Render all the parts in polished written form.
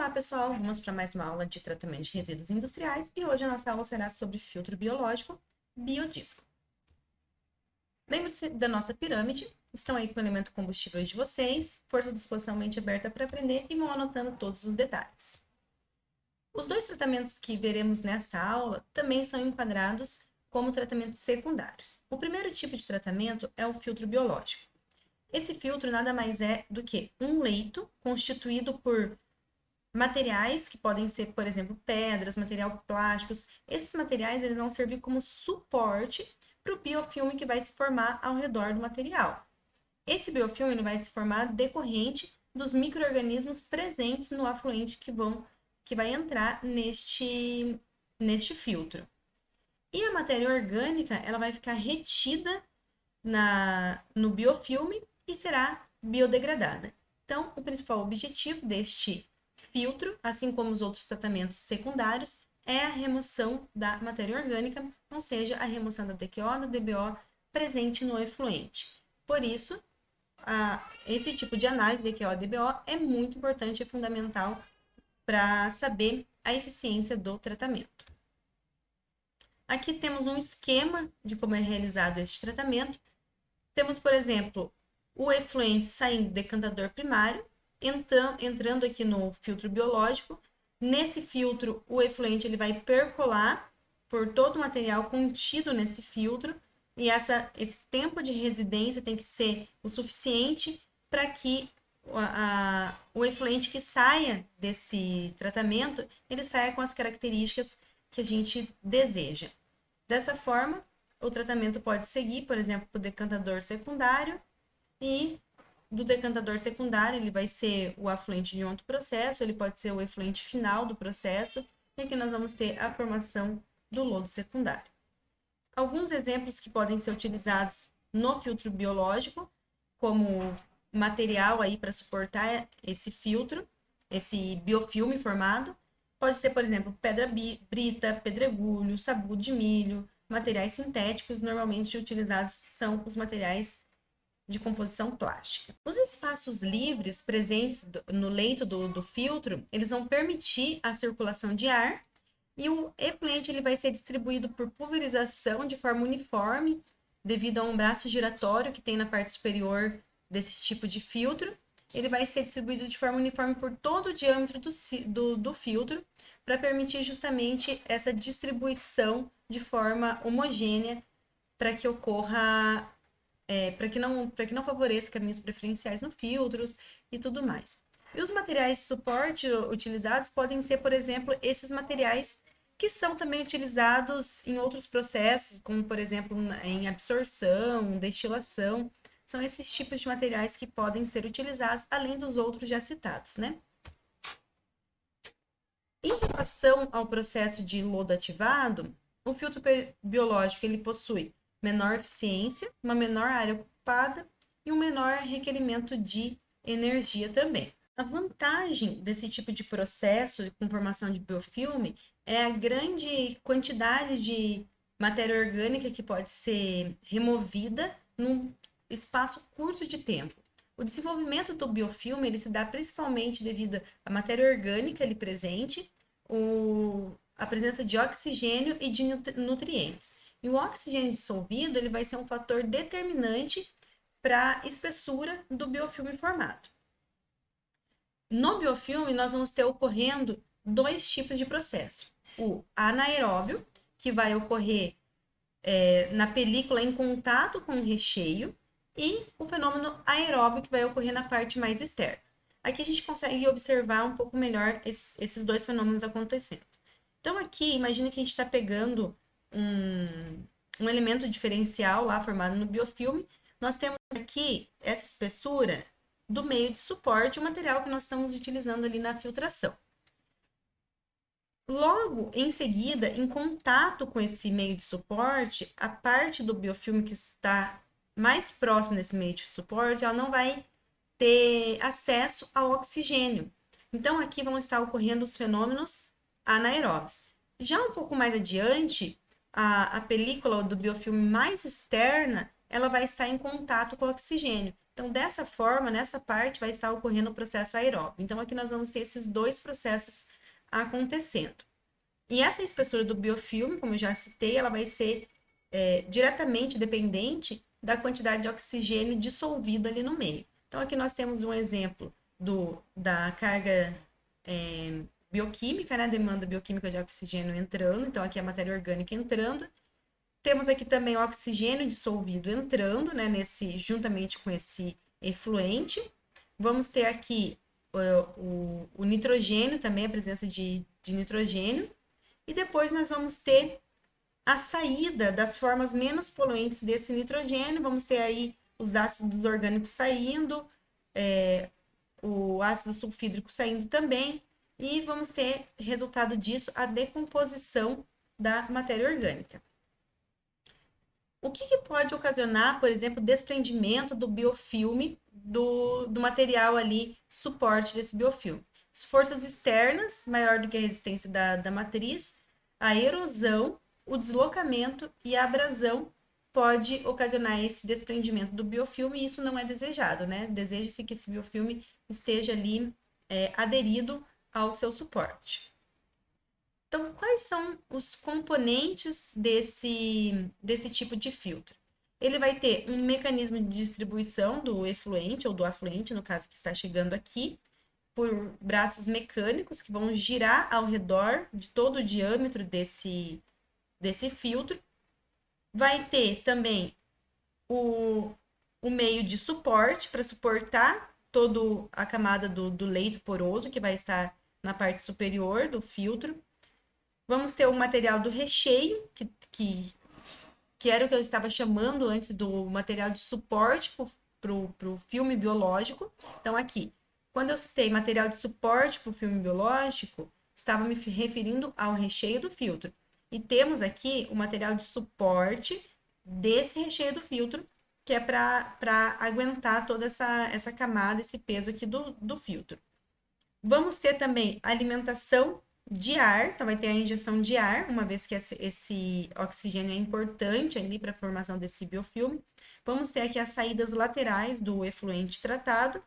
Olá, pessoal! Vamos para mais uma aula de tratamento de resíduos industriais e hoje a nossa aula será sobre filtro biológico biodisco. Lembre-se da nossa pirâmide, estão aí com o elemento combustível de vocês, força de disposição, mente aberta para aprender e vão anotando todos os detalhes. Os dois tratamentos que veremos nesta aula também são enquadrados como tratamentos secundários. O primeiro tipo de tratamento é o filtro biológico. Esse filtro nada mais é do que um leito constituído por materiais que podem ser, por exemplo, pedras, material plásticos. Esses materiais eles vão servir como suporte para o biofilme que vai se formar ao redor do material. Esse biofilme ele vai se formar decorrente dos micro-organismos presentes no afluente que vai entrar neste filtro. E a matéria orgânica ela vai ficar retida no biofilme e será biodegradada. Então, o principal objetivo deste filtro, assim como os outros tratamentos secundários, é a remoção da matéria orgânica, ou seja, a remoção da DQO, da DBO presente no efluente. Por isso, esse tipo de análise DQO e DBO é muito importante e fundamental para saber a eficiência do tratamento. Aqui temos um esquema de como é realizado esse tratamento. Temos, por exemplo, o efluente saindo do decantador primário, entrando aqui no filtro biológico. Nesse filtro, o efluente ele vai percolar por todo o material contido nesse filtro e esse tempo de residência tem que ser o suficiente para que o efluente que saia desse tratamento, ele saia com as características que a gente deseja. Dessa forma, o tratamento pode seguir, por exemplo, para o decantador secundário e do decantador secundário, ele vai ser o afluente de um outro processo, ele pode ser o efluente final do processo, e aqui nós vamos ter a formação do lodo secundário. Alguns exemplos que podem ser utilizados no filtro biológico, como material aí para suportar esse filtro, esse biofilme formado, pode ser, por exemplo, pedra brita, pedregulho, sabugo de milho, materiais sintéticos, normalmente utilizados são os materiais de composição plástica. Os espaços livres presentes no leito do filtro, eles vão permitir a circulação de ar e o efluente ele vai ser distribuído por pulverização de forma uniforme devido a um braço giratório que tem na parte superior desse tipo de filtro. Ele vai ser distribuído de forma uniforme por todo o diâmetro do filtro para permitir justamente essa distribuição de forma homogênea para que ocorra para que não favoreça caminhos preferenciais no filtros e tudo mais. E os materiais de suporte utilizados podem ser, por exemplo, esses materiais que são também utilizados em outros processos, como, por exemplo, em absorção, destilação. São esses tipos de materiais que podem ser utilizados, além dos outros já citados, né? Em relação ao processo de lodo ativado, o filtro biológico ele possui menor eficiência, uma menor área ocupada e um menor requerimento de energia também. A vantagem desse tipo de processo com formação de biofilme é a grande quantidade de matéria orgânica que pode ser removida num espaço curto de tempo. O desenvolvimento do biofilme ele se dá principalmente devido à matéria orgânica ali presente, a presença de oxigênio e de nutrientes. E o oxigênio dissolvido ele vai ser um fator determinante para a espessura do biofilme formado. No biofilme, nós vamos ter ocorrendo dois tipos de processo. O anaeróbio, que vai ocorrer na película em contato com o recheio, e o fenômeno aeróbio, que vai ocorrer na parte mais externa. Aqui a gente consegue observar um pouco melhor esses dois fenômenos acontecendo. Então, aqui, imagina que a gente está pegando um elemento diferencial lá formado no biofilme. Nós temos aqui essa espessura do meio de suporte, o material que nós estamos utilizando ali na filtração. Logo em seguida, em contato com esse meio de suporte, a parte do biofilme que está mais próxima desse meio de suporte, ela não vai ter acesso ao oxigênio. Então, aqui vão estar ocorrendo os fenômenos anaeróbios. Já um pouco mais adiante, a película do biofilme mais externa, ela vai estar em contato com o oxigênio. Então, dessa forma, nessa parte vai estar ocorrendo o processo aeróbio. Então, aqui nós vamos ter esses dois processos acontecendo. E essa espessura do biofilme, como eu já citei, ela vai ser diretamente dependente da quantidade de oxigênio dissolvido ali no meio. Então, aqui nós temos um exemplo da carga bioquímica, né? Demanda bioquímica de oxigênio entrando. Então, aqui é a matéria orgânica entrando. Temos aqui também o oxigênio dissolvido entrando, né? Juntamente com esse efluente. Vamos ter aqui o nitrogênio também, a presença de nitrogênio. E depois nós vamos ter a saída das formas menos poluentes desse nitrogênio. Vamos ter aí os ácidos orgânicos saindo, o ácido sulfídrico saindo também. E vamos ter, resultado disso, a decomposição da matéria orgânica. O que pode ocasionar, por exemplo, o desprendimento do biofilme do material ali, suporte desse biofilme? As forças externas, maior do que a resistência da matriz, a erosão, o deslocamento e a abrasão pode ocasionar esse desprendimento do biofilme e isso não é desejado, né? Deseja-se que esse biofilme esteja ali aderido ao seu suporte. Então, quais são os componentes desse tipo de filtro? Ele vai ter um mecanismo de distribuição do efluente, ou do afluente, no caso que está chegando aqui, por braços mecânicos que vão girar ao redor de todo o diâmetro desse filtro. Vai ter também o meio de suporte para suportar toda a camada do leito poroso que vai estar na parte superior do filtro. Vamos ter o material do recheio, que era o que eu estava chamando antes do material de suporte para o filme biológico. Então, aqui, quando eu citei material de suporte para o filme biológico, estava me referindo ao recheio do filtro. E temos aqui o material de suporte desse recheio do filtro, que é para aguentar toda essa camada, esse peso aqui do filtro. Vamos ter também alimentação de ar, então vai ter a injeção de ar, uma vez que esse oxigênio é importante ali para a formação desse biofilme. Vamos ter aqui as saídas laterais do efluente tratado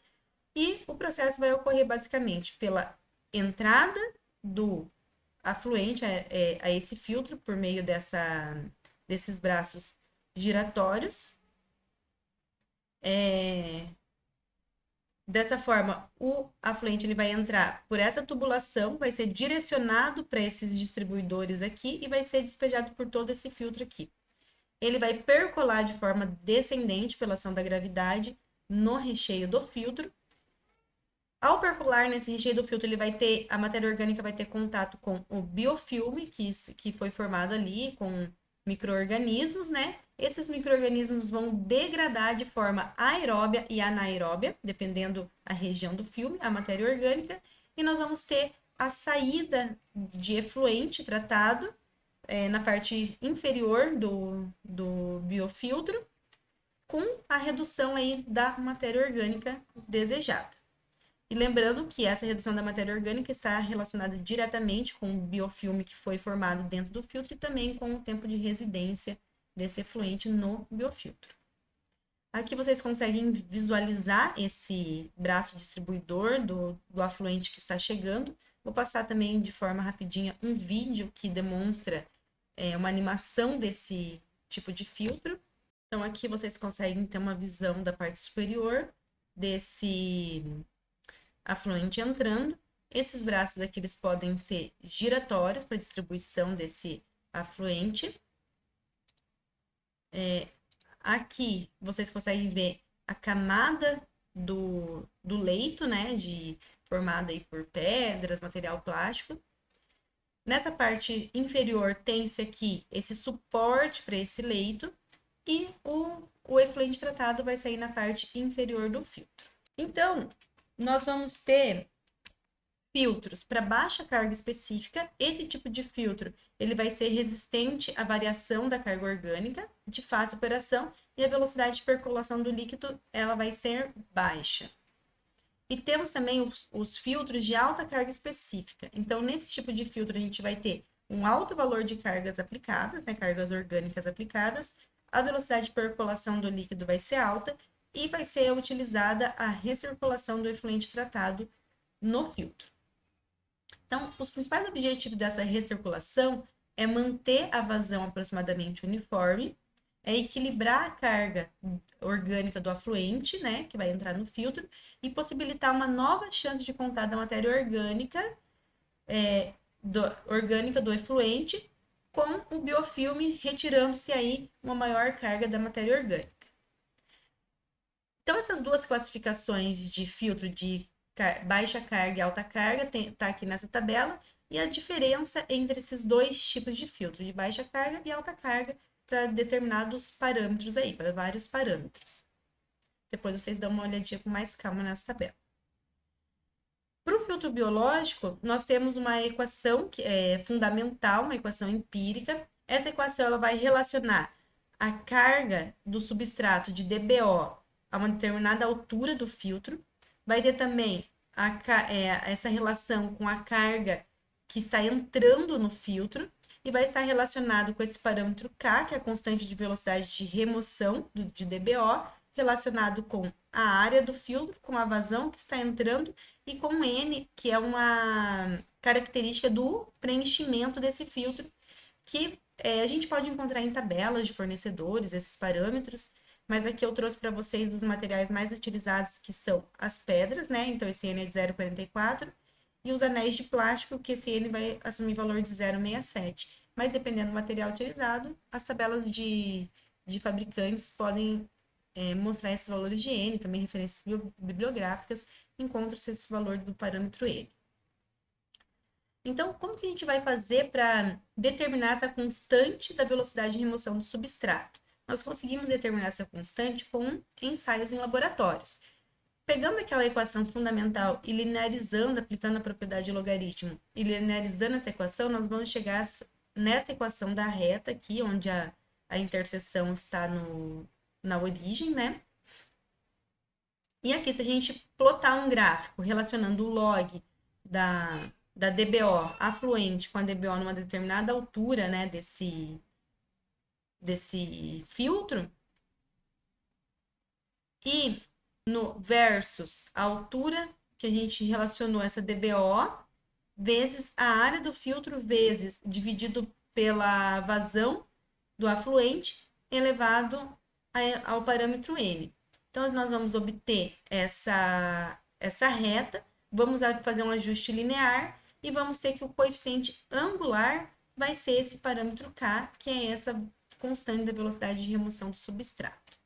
e o processo vai ocorrer basicamente pela entrada do afluente a esse filtro por meio desses braços giratórios. Dessa forma, o afluente ele vai entrar por essa tubulação, vai ser direcionado para esses distribuidores aqui e vai ser despejado por todo esse filtro aqui. Ele vai percolar de forma descendente pela ação da gravidade no recheio do filtro. Ao percolar nesse recheio do filtro, a matéria orgânica vai ter contato com o biofilme que foi formado ali, com micro-organismos, né? Esses micro-organismos vão degradar de forma aeróbia e anaeróbia, dependendo da região do filme, a matéria orgânica, e nós vamos ter a saída de efluente tratado na parte inferior do biofiltro, com a redução aí da matéria orgânica desejada. E lembrando que essa redução da matéria orgânica está relacionada diretamente com o biofilme que foi formado dentro do filtro e também com o tempo de residência desse efluente no biofiltro. Aqui vocês conseguem visualizar esse braço distribuidor do afluente que está chegando. Vou passar também de forma rapidinha um vídeo que demonstra uma animação desse tipo de filtro. Então aqui vocês conseguem ter uma visão da parte superior desse afluente entrando. Esses braços aqui eles podem ser giratórios para distribuição desse afluente. Aqui vocês conseguem ver a camada do leito, né, formada aí por pedras, material plástico. Nessa parte inferior tem-se aqui esse suporte para esse leito e o efluente tratado vai sair na parte inferior do filtro. Então, nós vamos ter filtros para baixa carga específica. Esse tipo de filtro ele vai ser resistente à variação da carga orgânica, de fácil operação, e a velocidade de percolação do líquido ela vai ser baixa. E temos também os filtros de alta carga específica. Então, nesse tipo de filtro, a gente vai ter um alto valor de cargas aplicadas, né, cargas orgânicas aplicadas, a velocidade de percolação do líquido vai ser alta e vai ser utilizada a recirculação do efluente tratado no filtro. Então, os principais objetivos dessa recirculação é manter a vazão aproximadamente uniforme, é equilibrar a carga orgânica do afluente, né, que vai entrar no filtro, e possibilitar uma nova chance de contato da matéria orgânica, do efluente, com o biofilme retirando-se aí uma maior carga da matéria orgânica. Então, essas duas classificações de filtro de baixa carga e alta carga está aqui nessa tabela, e a diferença entre esses dois tipos de filtro, de baixa carga e alta carga, para determinados parâmetros aí, para vários parâmetros. Depois vocês dão uma olhadinha com mais calma nessa tabela. Para o filtro biológico, nós temos uma equação que é fundamental, uma equação empírica. Essa equação ela vai relacionar a carga do substrato de DBO a uma determinada altura do filtro. Vai ter também essa relação com a carga que está entrando no filtro e vai estar relacionado com esse parâmetro K, que é a constante de velocidade de remoção de DBO, relacionado com a área do filtro, com a vazão que está entrando e com N, que é uma característica do preenchimento desse filtro, que a gente pode encontrar em tabelas de fornecedores, esses parâmetros, mas aqui eu trouxe para vocês dos materiais mais utilizados, que são as pedras, né? Então, esse N é de 0,44, e os anéis de plástico, que esse N vai assumir valor de 0,67. Mas, dependendo do material utilizado, as tabelas de fabricantes podem mostrar esses valores de N, também referências bibliográficas, encontra-se esse valor do parâmetro N. Então, como que a gente vai fazer para determinar essa constante da velocidade de remoção do substrato? Nós conseguimos determinar essa constante com ensaios em laboratórios. Pegando aquela equação fundamental e linearizando, aplicando a propriedade de logaritmo e linearizando essa equação, nós vamos chegar nessa equação da reta aqui, onde a interseção está na origem, né? E aqui, se a gente plotar um gráfico relacionando o log da DBO afluente com a DBO numa determinada altura, né, desse filtro, e no versus a altura que a gente relacionou essa DBO, vezes a área do filtro, vezes dividido pela vazão do afluente, elevado ao parâmetro N. Então, nós vamos obter essa reta, vamos fazer um ajuste linear e vamos ter que o coeficiente angular vai ser esse parâmetro K, que é essa constante da velocidade de remoção do substrato.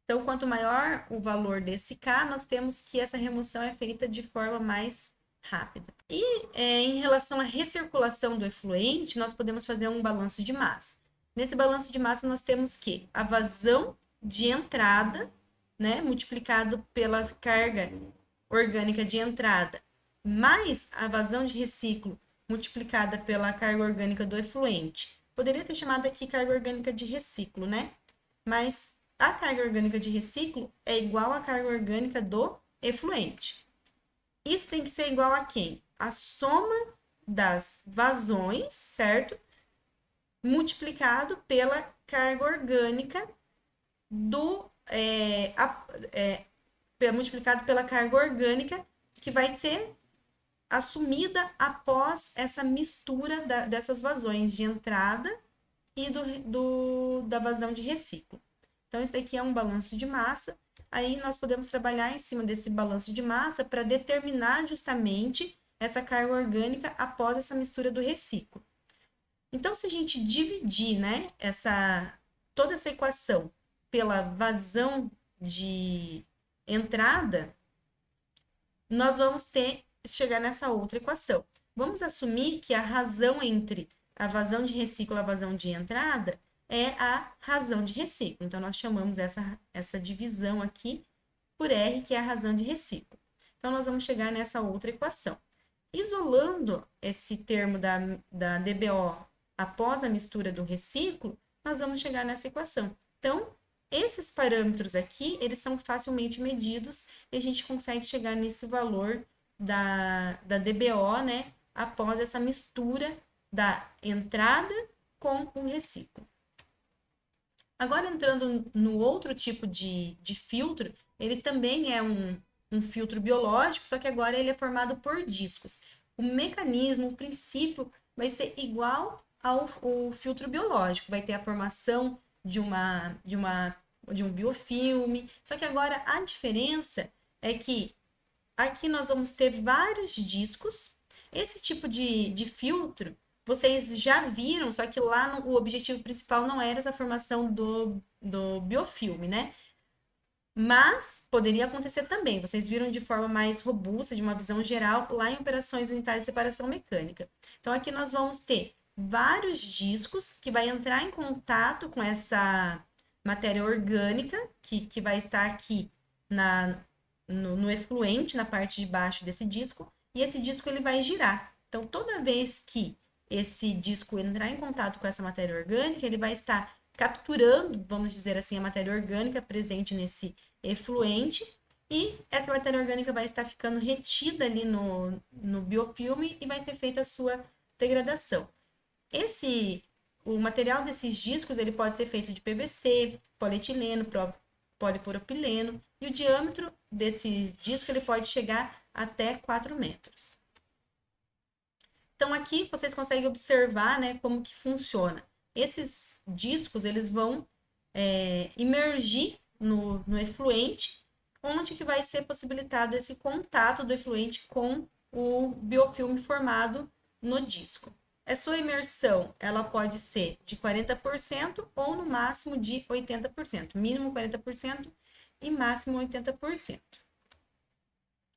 Então, quanto maior o valor desse K, nós temos que essa remoção é feita de forma mais rápida. E em relação à recirculação do efluente, nós podemos fazer um balanço de massa. Nesse balanço de massa, nós temos que a vazão de entrada, né, multiplicado pela carga orgânica de entrada, mais a vazão de reciclo multiplicada pela carga orgânica do efluente. Poderia ter chamado aqui carga orgânica de reciclo, né? Mas a carga orgânica de reciclo é igual à carga orgânica do efluente. Isso tem que ser igual a quem? A soma das vazões, certo? Multiplicado pela carga orgânica multiplicado pela carga orgânica que vai ser assumida após essa mistura dessas vazões de entrada e da vazão de reciclo. Então, esse daqui é um balanço de massa. Aí, nós podemos trabalhar em cima desse balanço de massa para determinar justamente essa carga orgânica após essa mistura do reciclo. Então, se a gente dividir, né, toda essa equação pela vazão de entrada, nós vamos chegar nessa outra equação. Vamos assumir que a razão entre a vazão de reciclo e a vazão de entrada é a razão de reciclo. Então, nós chamamos essa divisão aqui por R, que é a razão de reciclo. Então, nós vamos chegar nessa outra equação. Isolando esse termo da DBO após a mistura do reciclo, nós vamos chegar nessa equação. Então, esses parâmetros aqui, eles são facilmente medidos e a gente consegue chegar nesse valor da DBO, né, após essa mistura da entrada com o reciclo. Agora, entrando no outro tipo de filtro, ele também é um filtro biológico, só que agora ele é formado por discos. O mecanismo, o princípio, vai ser igual ao filtro biológico. Vai ter a formação de um biofilme, só que agora a diferença é que aqui nós vamos ter vários discos. Esse tipo de filtro vocês já viram, só que lá o objetivo principal não era essa formação do biofilme, né? Mas poderia acontecer também. Vocês viram de forma mais robusta, de uma visão geral, lá em operações unitárias de separação mecânica. Então, aqui nós vamos ter vários discos que vai entrar em contato com essa matéria orgânica, que vai estar aqui no efluente, na parte de baixo desse disco, e esse disco ele vai girar. Então, toda vez que esse disco entrar em contato com essa matéria orgânica, ele vai estar capturando, vamos dizer assim, a matéria orgânica presente nesse efluente, e essa matéria orgânica vai estar ficando retida ali no biofilme e vai ser feita a sua degradação. O material desses discos ele pode ser feito de PVC, polietileno, polipropileno, e o diâmetro desse disco ele pode chegar até 4 metros. Então, aqui vocês conseguem observar, né, como que funciona. Esses discos, eles vão imergir no efluente, onde que vai ser possibilitado esse contato do efluente com o biofilme formado no disco. Essa imersão, ela pode ser de 40% ou no máximo de 80%, mínimo 40% e máximo 80%.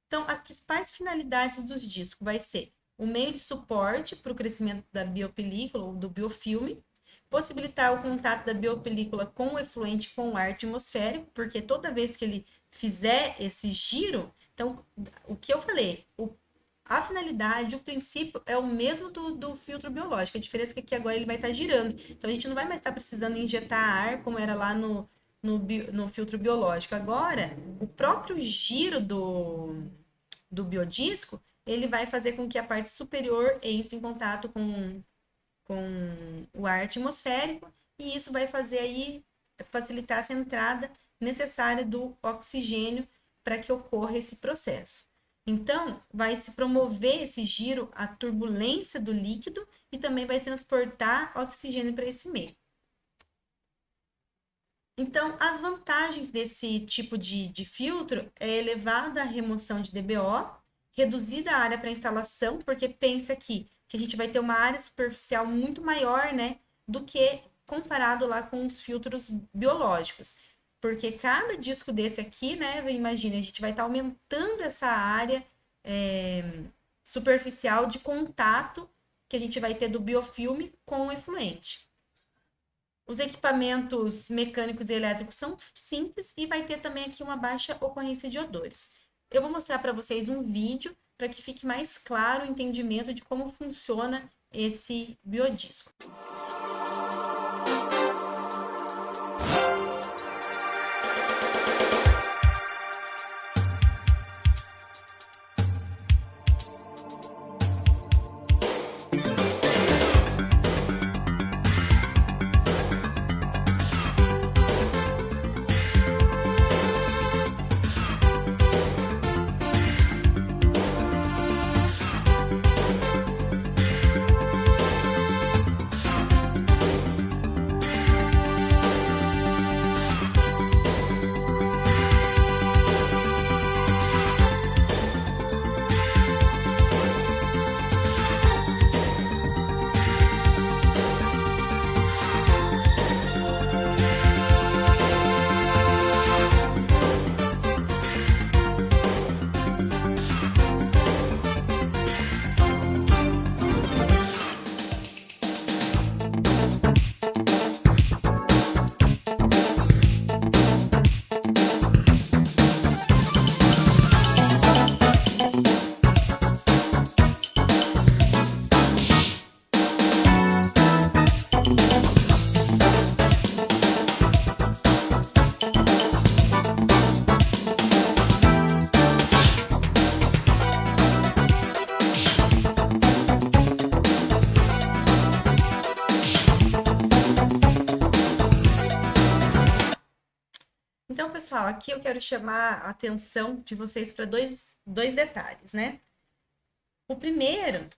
Então, as principais finalidades dos discos vai ser o meio de suporte para o crescimento da biopelícula ou do biofilme, possibilitar o contato da biopelícula com o efluente com o ar atmosférico, porque toda vez que ele fizer esse giro, então, o que eu falei, a finalidade, o princípio é o mesmo do filtro biológico, a diferença é que aqui agora ele vai estar girando, então a gente não vai mais estar precisando injetar ar como era lá no filtro biológico. Agora, o próprio giro do biodisco, ele vai fazer com que a parte superior entre em contato com o ar atmosférico, e isso vai fazer aí facilitar essa entrada necessária do oxigênio para que ocorra esse processo. Então, vai se promover esse giro, a turbulência do líquido, e também vai transportar oxigênio para esse meio. Então, as vantagens desse tipo de filtro é elevada a remoção de DBO, reduzida a área para instalação, porque pensa aqui que a gente vai ter uma área superficial muito maior, né, do que comparado lá com os filtros biológicos. Porque cada disco desse aqui, né, imagina, a gente vai estar aumentando essa área superficial de contato que a gente vai ter do biofilme com o efluente. Os equipamentos mecânicos e elétricos são simples e vai ter também aqui uma baixa ocorrência de odores. Eu vou mostrar para vocês um vídeo para que fique mais claro o entendimento de como funciona esse biodisco. pessoal, aqui eu quero chamar a atenção de vocês para dois detalhes, né? O primeiro,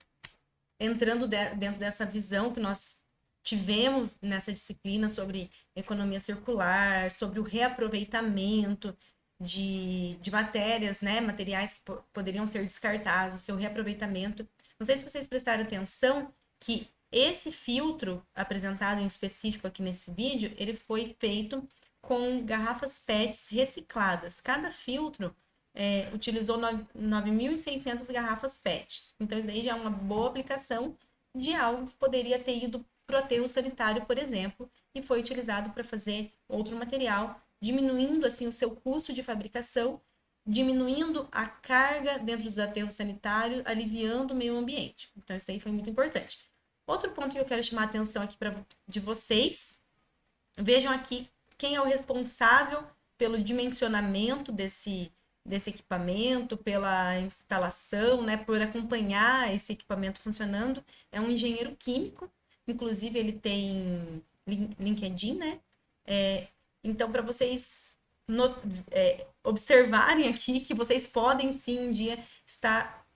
entrando dentro dessa visão que nós tivemos nessa disciplina sobre economia circular, sobre o reaproveitamento de matérias, né? Materiais que poderiam ser descartados, o seu reaproveitamento. Não sei se vocês prestaram atenção que esse filtro apresentado em específico aqui nesse vídeo, ele foi feito com garrafas PETs recicladas. Cada filtro utilizou 9.600 garrafas PETs. Então, isso daí já é uma boa aplicação de algo que poderia ter ido para o aterro sanitário, por exemplo, e foi utilizado para fazer outro material, diminuindo assim o seu custo de fabricação, diminuindo a carga dentro dos aterros sanitários, aliviando o meio ambiente. Então, isso daí foi muito importante. Outro ponto que eu quero chamar a atenção aqui de vocês, vejam aqui quem é o responsável pelo dimensionamento desse equipamento, pela instalação, né, por acompanhar esse equipamento funcionando, é um engenheiro químico, inclusive ele tem LinkedIn, né? Então, para vocês observarem aqui que vocês podem sim um dia estar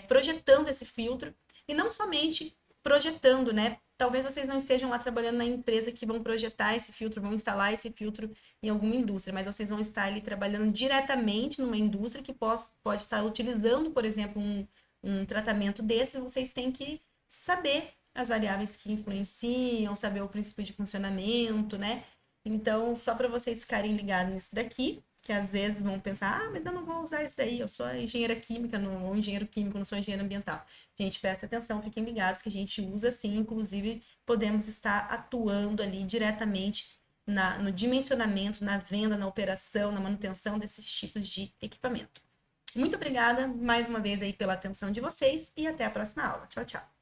projetando esse filtro, e não somente projetando, né? Talvez vocês não estejam lá trabalhando na empresa que vão projetar esse filtro, vão instalar esse filtro em alguma indústria, mas vocês vão estar ali trabalhando diretamente numa indústria que pode estar utilizando, por exemplo, um tratamento desse. Vocês têm que saber as variáveis que influenciam, saber o princípio de funcionamento, né? Então, só para vocês ficarem ligados nisso daqui, que às vezes vão pensar, mas eu não vou usar isso daí, eu sou engenheira química, ou engenheiro químico, não sou engenheiro ambiental. Gente, presta atenção, fiquem ligados que a gente usa sim, inclusive podemos estar atuando ali diretamente no dimensionamento, na venda, na operação, na manutenção desses tipos de equipamento. Muito obrigada mais uma vez aí pela atenção de vocês e até a próxima aula. Tchau, tchau.